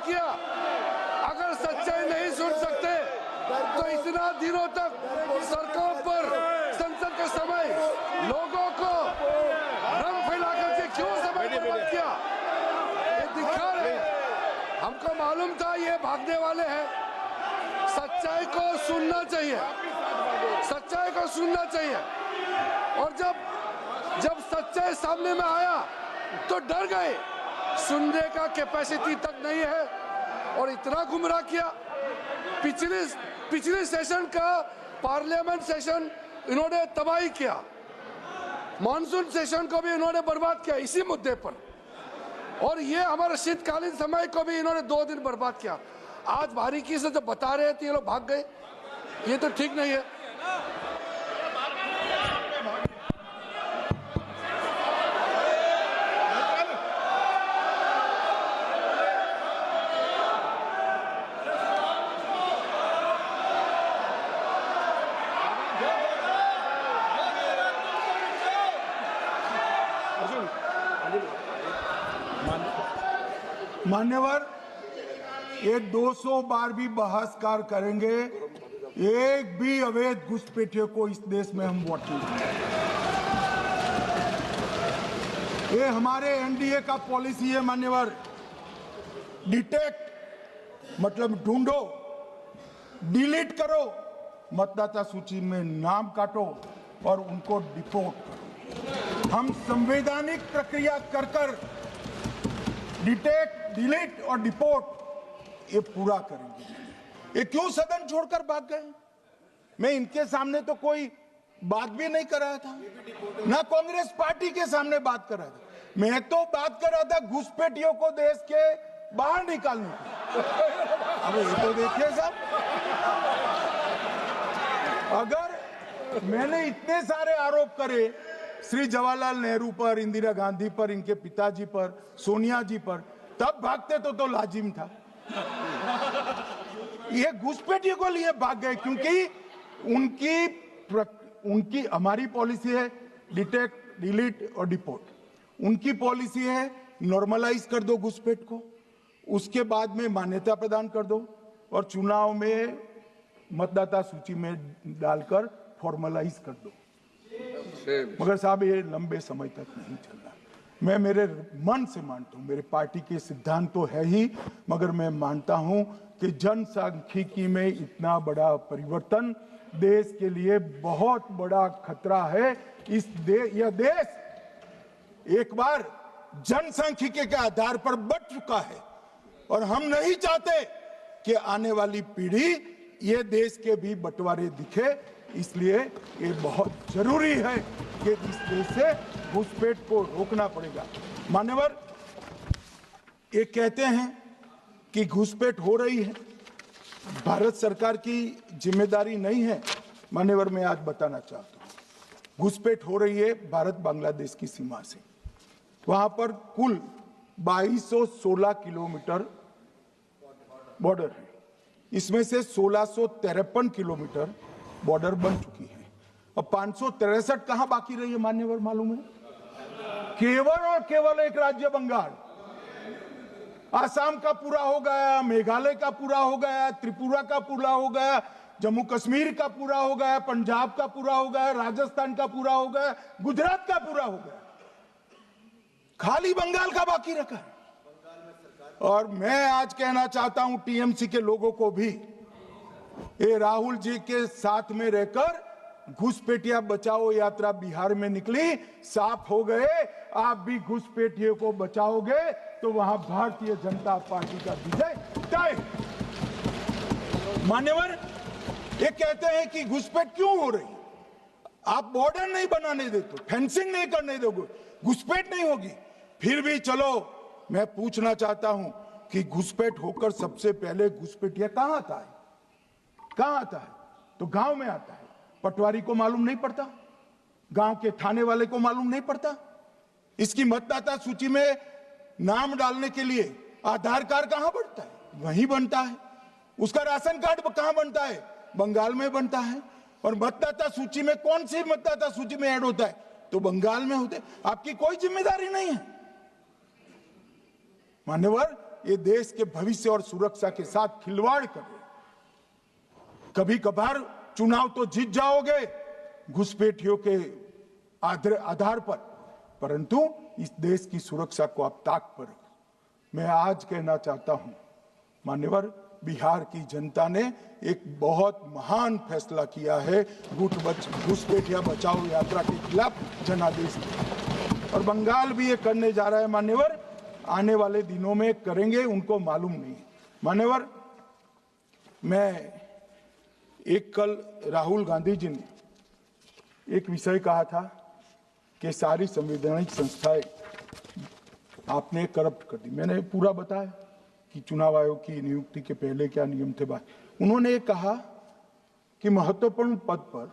किया। अगर सच्चाई नहीं सुन सकते तो इतना दिनों तक सड़कों पर संसद के समय लोगों को भ्रम फैला करके क्यों समय बर्बाद किया? ये दिखा रहे। हमको मालूम था ये भागने वाले हैं। सच्चाई को सुनना चाहिए, सच्चाई को सुनना चाहिए। और जब सच्चाई सामने में आया तो डर गए। सुनने का कैपेसिटी तक नहीं है और इतना गुमराह किया। पिछले सेशन का पार्लियामेंट सेशन इन्होंने तबाही किया, मॉनसून सेशन को भी इन्होंने बर्बाद किया इसी मुद्दे पर। और ये हमारे शीतकालीन समय को भी इन्होंने 2 दिन बर्बाद किया। आज बारीकी से जब बता रहे थे ये लोग भाग गए, ये तो ठीक नहीं है। मान्यवर, ये 200 बार भी बहसकार करेंगे, एक भी अवैध घुसपैठियों को इस देश में हम वोट नहीं देंगे। ये हमारे एनडीए का पॉलिसी है मान्यवर। डिटेक्ट मतलब ढूंढो, डिलीट करो, मतदाता सूची में नाम काटो और उनको डिपोर्ट करो। हम संवैधानिक प्रक्रिया कर डिटेक्ट, डिलीट और डिपोर्ट ये पूरा करेंगे। ये क्यों सदन छोड़कर भाग गए? मैं इनके सामने तो कोई बात भी नहीं कर रहा था, ना कांग्रेस पार्टी के सामने बात कर रहा था। मैं तो बात कर रहा था घुसपैठियों को देश के बाहर निकालने की। अब ये तो देखिए साहब, अगर मैंने इतने सारे आरोप करे श्री जवाहरलाल नेहरू पर, इंदिरा गांधी पर, इनके पिताजी पर, सोनिया जी पर, तब भागते तो लाजिम था। ये घुसपैठियों को लिए भाग गए क्योंकि उनकी हमारी पॉलिसी है डिटेक्ट, डिलीट और डिपोर्ट। उनकी पॉलिसी है नॉर्मलाइज कर दो घुसपैठ को, उसके बाद में मान्यता प्रदान कर दो और चुनाव में मतदाता सूची में डालकर फॉर्मलाइज कर दो। मगर साहब ये लंबे समय तक नहीं चलना। मैं मेरे मन से मानता हूं, मेरे पार्टी के सिद्धांत तो है ही, मगर मैं मानता हूं कि जनसांख्यिकी में इतना बड़ा परिवर्तन देश के लिए बहुत बड़ा खतरा है। यह देश एक बार जनसांख्यिकी के आधार पर बढ़ चुका है और हम नहीं चाहते कि आने वाली पीढ़ी ये देश के भी बंटवारे दिखे। इसलिए ये बहुत जरूरी है कि इस देश से घुसपैठ को रोकना पड़ेगा। मान्यवर, ये कहते हैं कि घुसपैठ हो रही है, भारत सरकार की जिम्मेदारी नहीं है। मान्यवर, मैं आज बताना चाहता हूं, घुसपैठ हो रही है भारत बांग्लादेश की सीमा से। वहां पर कुल 2216 किलोमीटर बॉर्डर है, इसमें से 1653 किलोमीटर बॉर्डर बन चुकी है। अब 563 कहां बाकी रही है मान्यवर मालूम है? केवल और केवल एक राज्य बंगाल। आसाम का पूरा हो गया, मेघालय का पूरा हो गया, त्रिपुरा का पूरा हो गया, जम्मू कश्मीर का पूरा हो गया, पंजाब का पूरा हो गया, राजस्थान का पूरा हो गया, गुजरात का पूरा हो गया, खाली बंगाल का बाकी रखा है। और मैं आज कहना चाहता हूं टीएमसी के लोगों को भी, ये राहुल जी के साथ में रहकर घुसपैठिया बचाओ यात्रा बिहार में निकली, साफ हो गए। आप भी घुसपैठियों को बचाओगे तो वहां भारतीय जनता पार्टी का विजय तय। मान्यवर, ये कहते हैं कि घुसपैठ क्यों हो रही? आप बॉर्डर नहीं बनाने देते, फेंसिंग नहीं करने दोगे, घुसपैठ नहीं होगी। फिर भी चलो, मैं पूछना चाहता हूं कि घुसपैठ होकर सबसे पहले घुसपैठिया कहां आता है? कहां आता है? तो गांव में आता है। पटवारी को मालूम नहीं पड़ता, गांव के थाने वाले को मालूम नहीं पड़ता। इसकी मतदाता सूची में नाम डालने के लिए आधार कार्ड कहां बनता है? वहीं बनता है। उसका राशन कार्ड कहां बनता है? बंगाल में बनता है। और मतदाता सूची में कौन सी मतदाता सूची में ऐड होता है? तो बंगाल में होते। आपकी कोई जिम्मेदारी नहीं है। मान्यवर, ये देश के भविष्य और सुरक्षा के साथ खिलवाड़ कर रहे हैं। कभी कभार चुनाव तो जीत जाओगे घुसपैठियों के आधार पर, परंतु इस देश की सुरक्षा को आप ताक पर रखो। मैं आज कहना चाहता हूं, मान्यवर, बिहार की जनता ने एक बहुत महान फैसला किया है घुसपैठिया बचाओ यात्रा के खिलाफ जनादेश, और बंगाल भी ये करने जा रहा है मान्यवर। आने वाले दिनों में करेंगे, उनको मालूम नहीं है मान्यवर। मैं कल राहुल गांधी जी ने एक विषय कहा था कि सारी संवैधानिक संस्थाएं आपने करप्ट कर दी। मैंने पूरा बताया कि चुनाव आयोग की नियुक्ति के पहले क्या नियम थे। उन्होंने कहा कि महत्वपूर्ण पद पर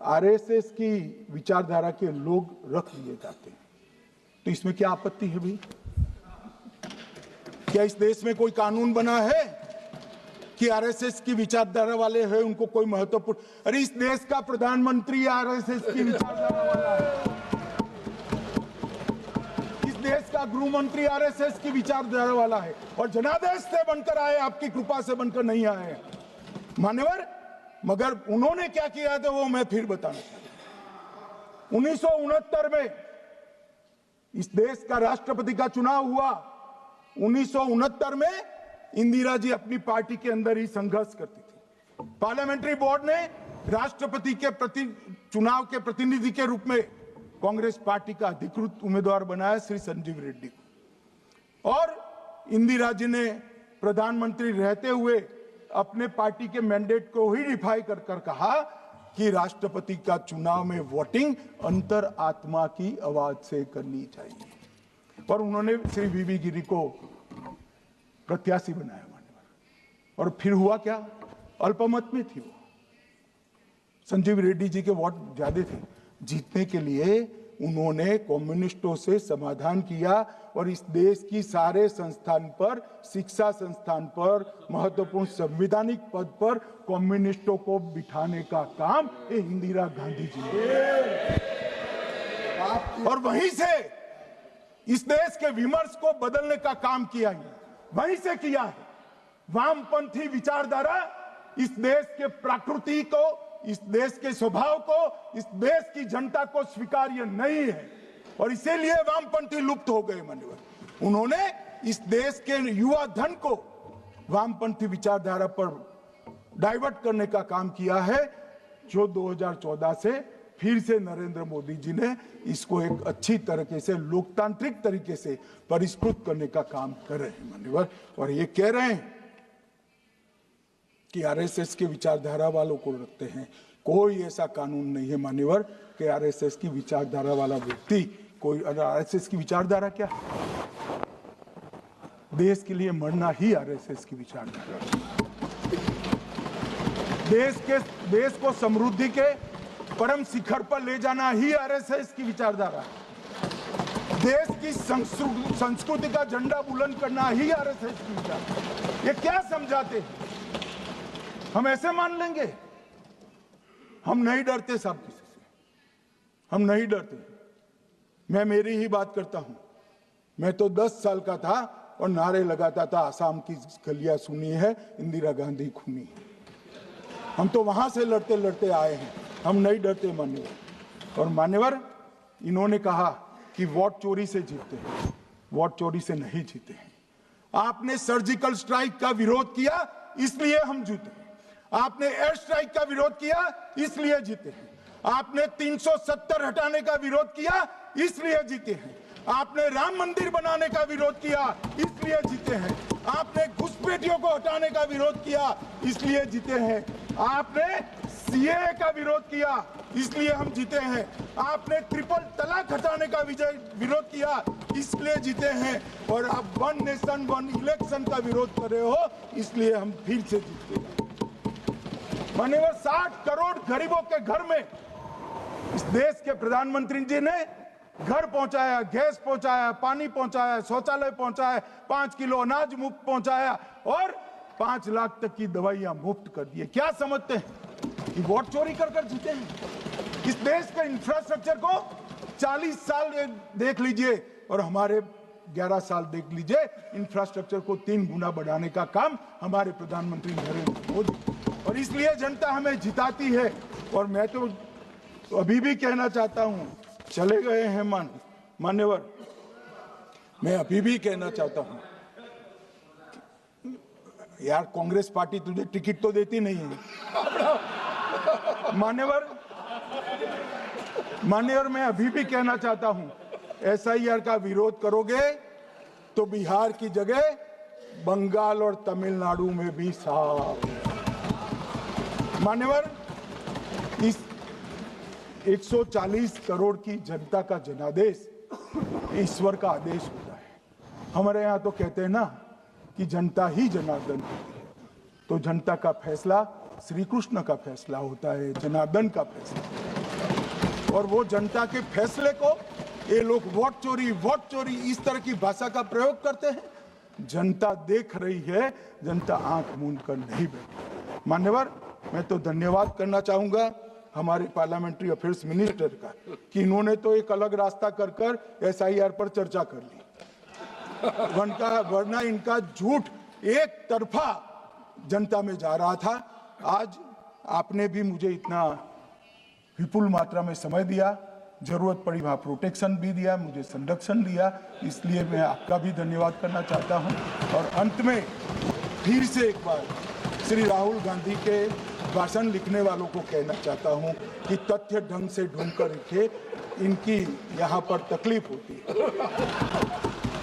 आरएसएस की विचारधारा के लोग रख दिए जाते हैं, तो इसमें क्या आपत्ति है भाई? क्या इस देश में कोई कानून बना है कि आरएसएस की विचारधारा वाले हैं उनको कोई महत्वपूर्ण? अरे इस देश का प्रधानमंत्री आरएसएस की विचारधारा वाला है, इस देश का गृह मंत्री आरएसएस की विचारधारा वाला है, और जनादेश से बनकर आए, आपकी कृपा से बनकर नहीं आए मान्यवर। मगर उन्होंने क्या किया था वो मैं फिर बताना चाहता हूं। 1969 में इस देश का राष्ट्रपति का चुनाव हुआ। 1969 में इंदिरा जी अपनी पार्टी के अंदर ही संघर्ष करती थी। पार्लियामेंट्री बोर्ड ने राष्ट्रपति के चुनाव के प्रतिनिधि के रूप में कांग्रेस पार्टी का अधिकृत उम्मीदवार बनाया श्री संजीव रेड्डी को, और इंदिरा जी ने प्रधानमंत्री रहते हुए अपने पार्टी के मैंडेट को ही डिफाई कर कहा कि राष्ट्रपति का चुनाव में वोटिंग अंतर आत्मा की आवाज से करनी चाहिए, और उन्होंने श्री वीवी गिरी को प्रत्याशी बनाया मान्यवर। और फिर हुआ क्या? अल्पमत में थी वो, संजीव रेड्डी जी के वोट ज्यादा थे। जीतने के लिए उन्होंने कम्युनिस्टों से समाधान किया, और इस देश की सारे संस्थान पर, शिक्षा संस्थान पर, महत्वपूर्ण संवैधानिक पद पर कम्युनिस्टों को बिठाने का काम ये इंदिरा गांधी जी ने, और वहीं से इस देश के विमर्श को बदलने का काम किया है, वहीं से किया है। वामपंथी विचारधारा इस देश के प्रकृति को, इस देश के स्वभाव को, इस देश की जनता को स्वीकार्य नहीं है, और इसीलिए वामपंथी लुप्त हो गए मान्यवर। उन्होंने इस देश के युवा धन को वामपंथी विचारधारा पर डाइवर्ट करने का काम किया है, जो 2014 से फिर से नरेंद्र मोदी जी ने इसको एक अच्छी तरीके से, लोकतांत्रिक तरीके से परिष्कृत करने का काम कर रहे हैं मान्यवर। और ये कह रहे हैं कि आरएसएस के विचारधारा वालों को रखते हैं। कोई ऐसा कानून नहीं है मान्यवर कि आरएसएस की विचारधारा वाला व्यक्ति कोई, आरएसएस की विचारधारा क्या? देश के लिए मरना ही आरएसएस की विचारधारा। देश को समृद्धि के परम शिखर पर ले जाना ही आरएसएस की विचारधारा है। देश की संस्कृति का झंडा बुलंद करना ही आरएसएस की विचारधारा। ये क्या समझाते हैं? हम ऐसे मान लेंगे? हम नहीं डरते साहब किसी से, हम नहीं डरते। मैं मेरी ही बात करता हूं। मैं तो 10 साल का था और नारे लगाता था, आसाम की गलियां सुनी है, इंदिरा गांधी खूनी है। हम तो वहां से लड़ते लड़ते आए हैं, हम नहीं डरते मान्यवर। और मान्यवर, इन्होंने कहा कि वोट चोरी से जीतते हैं, वोट चोरी से नहीं जीते हैं। आपने सर्जिकल स्ट्राइक का विरोध किया, इसलिए हम जीते हैं। आपने एयर स्ट्राइक का विरोध किया, इसलिए जीते हैं। आपने 370 हटाने का विरोध किया, इसलिए जीते हैं। आपने राम मंदिर बनाने का विरोध किया, इसलिए जीते हैं। आपने घुसपैठियों को हटाने का विरोध किया, इसलिए जीते हैं। आपने सीएए का विरोध किया, इसलिए हम जीते हैं। आपने ट्रिपल तलाक हटाने का विरोध किया, इसलिए जीते हैं। और आप 1 नेशन 1 इलेक्शन का विरोध कर रहे हो, इसलिए हम फिर से जीते हैं। माननीय 60 करोड़ गरीबों के घर में इस देश के प्रधानमंत्री जी ने घर पहुंचाया, गैस पहुंचाया, पानी पहुंचाया, शौचालय पहुंचाया, 5 किलो अनाज मुफ्त पहुंचाया, और 5 लाख तक की दवाइयां मुफ्त कर दी। क्या समझते हैं कि वोट चोरी कर कर जीते हैं? इस देश के इंफ्रास्ट्रक्चर को 40 साल देख लीजिए, और हमारे 11 साल देख लीजिए, इंफ्रास्ट्रक्चर को 3 गुना बढ़ाने का काम हमारे प्रधानमंत्री नरेंद्र मोदी, और इसलिए जनता हमें जिताती है। और मैं तो अभी भी कहना चाहता हूं, चले गए हैं मान्यवर, मैं अभी भी कहना चाहता हूं, यार कांग्रेस पार्टी तुझे टिकट तो देती नहीं है मान्यवर, मैं अभी भी कहना चाहता हूं, एसआईआर का विरोध करोगे तो बिहार की जगह बंगाल और तमिलनाडु में भी साफ। मान्यवर, इस 140 करोड़ की जनता का जनादेश ईश्वर का आदेश होता है। हमारे यहाँ तो कहते हैं ना कि जनता ही जनार्दन होती है, तो जनता का फैसला श्री कृष्ण का फैसला होता है, जनार्दन का फैसला। और वो जनता के फैसले को ये लोग वोट चोरी इस तरह की भाषा का प्रयोग करते हैं। जनता देख रही है, जनता आंख मूंद कर नहीं बैठी। मान्यवर, मैं तो धन्यवाद करना चाहूंगा हमारे पार्लियामेंट्री अफेयर्स मिनिस्टर का कि इन्होंने तो एक अलग रास्ता कर एसआईआर पर चर्चा कर ली, वरना इनका झूठ एक तरफा जनता में जा रहा था। आज आपने भी मुझे इतना विपुल मात्रा में समय दिया, जरूरत पड़ी वहां प्रोटेक्शन भी दिया, मुझे संरक्षण दिया, इसलिए मैं आपका भी धन्यवाद करना चाहता हूं। और अंत में फिर से एक बार श्री राहुल गांधी के भाषण लिखने वालों को कहना चाहता हूं कि तथ्य ढंग से ढूंढ कर लिखे, इनकी यहाँ पर तकलीफ होती है।